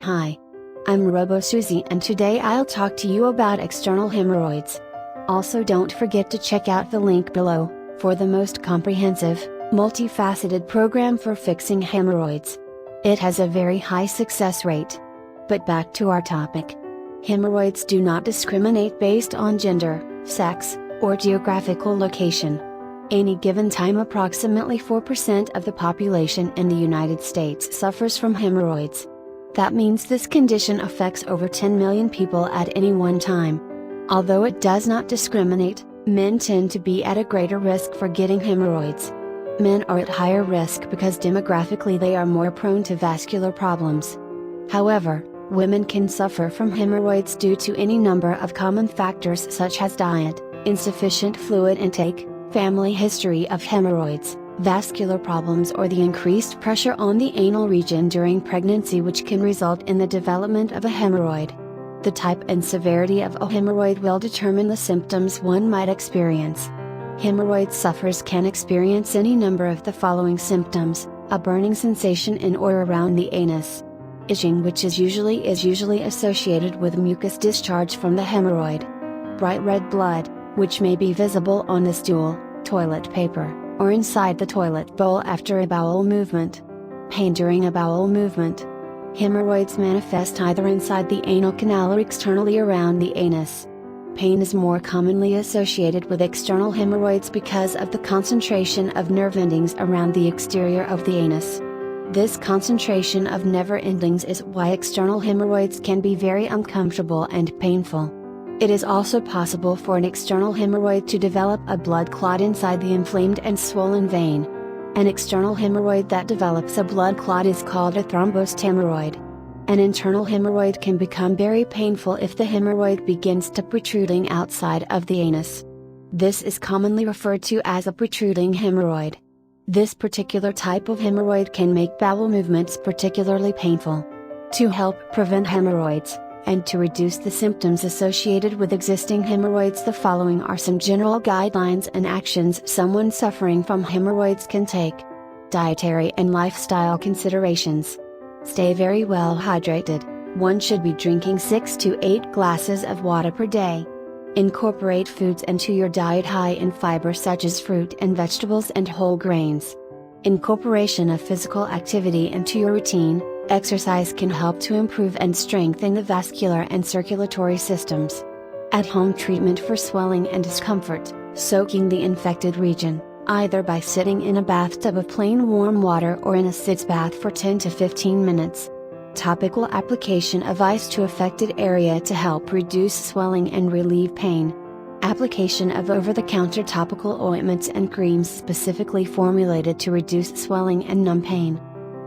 Hi. I'm robo-Suzie and today I'll talk to you about external hemorrhoids. Also don't forget to check out the link below, for the most comprehensive, multifaceted program for fixing hemorrhoids. It has a very high success rate. But back to our topic. Hemorrhoids do not discriminate based on gender, sex, or geographical location. Any given time approximately 4% of the population in the United States suffers from hemorrhoids. That means this condition affects over 10 million people at any one time. Although it does not discriminate, men tend to be at a greater risk for getting hemorrhoids. Men are at higher risk because demographically they are more prone to vascular problems. However, women can suffer from hemorrhoids due to any number of common factors such as diet, insufficient fluid intake, family history of hemorrhoids, vascular problems, or the increased pressure on the anal region during pregnancy, which can result in the development of a hemorrhoid. The type and severity of a hemorrhoid will determine the symptoms one might experience. Hemorrhoid sufferers can experience any number of the following symptoms: a burning sensation in or around the anus, itching, which is usually associated with mucus discharge from the hemorrhoid, bright red blood, which may be visible on the stool, toilet paper, or inside the toilet bowl after a bowel movement, pain during a bowel movement. Hemorrhoids manifest either inside the anal canal or externally around the anus. Pain is more commonly associated with external hemorrhoids because of the concentration of nerve endings around the exterior of the anus. This concentration of nerve endings is why external hemorrhoids can be very uncomfortable and painful. It is also possible for an external hemorrhoid to develop a blood clot inside the inflamed and swollen vein. An external hemorrhoid that develops a blood clot is called a thrombosed hemorrhoid. An internal hemorrhoid can become very painful if the hemorrhoid begins to protruding outside of the anus. This is commonly referred to as a protruding hemorrhoid. This particular type of hemorrhoid can make bowel movements particularly painful. To help prevent hemorrhoids, and to reduce the symptoms associated with existing hemorrhoids, the following are some general guidelines and actions someone suffering from hemorrhoids can take. Dietary and lifestyle considerations. Stay very well hydrated. One should be drinking 6 to 8 glasses of water per day. Incorporate foods into your diet high in fiber such as fruit and vegetables and whole grains. Incorporation of physical activity into your routine. Exercise can help to improve and strengthen the vascular and circulatory systems. At-home treatment for swelling and discomfort, soaking the infected region, either by sitting in a bathtub of plain warm water or in a sitz bath for 10 to 15 minutes. Topical application of ice to affected area to help reduce swelling and relieve pain. Application of over-the-counter topical ointments and creams specifically formulated to reduce swelling and numb pain.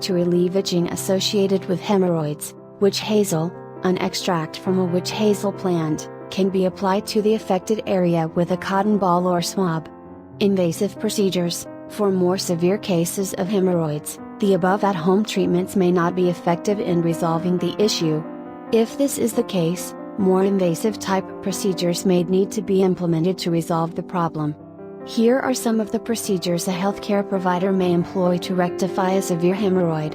To relieve itching associated with hemorrhoids, witch hazel, an extract from a witch hazel plant, can be applied to the affected area with a cotton ball or swab. Invasive procedures. For more severe cases of hemorrhoids, the above at-home treatments may not be effective in resolving the issue. If this is the case, more invasive type procedures may need to be implemented to resolve the problem. Here are some of the procedures a healthcare provider may employ to rectify a severe hemorrhoid.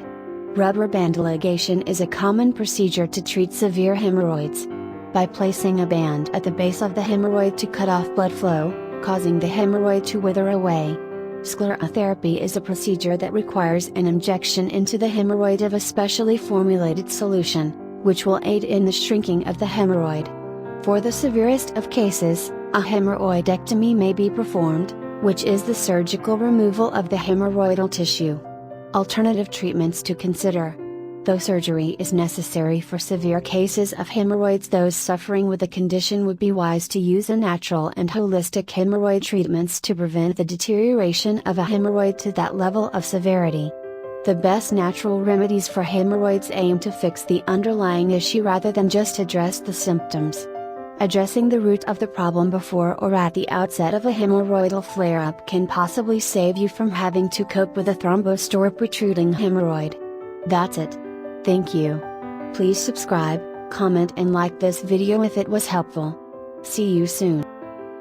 Rubber band ligation is a common procedure to treat severe hemorrhoids. By placing a band at the base of the hemorrhoid to cut off blood flow, causing the hemorrhoid to wither away. Sclerotherapy is a procedure that requires an injection into the hemorrhoid of a specially formulated solution, which will aid in the shrinking of the hemorrhoid. For the severest of cases, a hemorrhoidectomy may be performed, which is the surgical removal of the hemorrhoidal tissue. Alternative treatments to consider. Though surgery is necessary for severe cases of hemorrhoids, those suffering with the condition would be wise to use a natural and holistic hemorrhoid treatments to prevent the deterioration of a hemorrhoid to that level of severity. The best natural remedies for hemorrhoids aim to fix the underlying issue rather than just address the symptoms. Addressing the root of the problem before or at the outset of a hemorrhoidal flare-up can possibly save you from having to cope with a thrombosed or protruding hemorrhoid. That's it. Thank you. Please subscribe, comment and like this video if it was helpful. See you soon.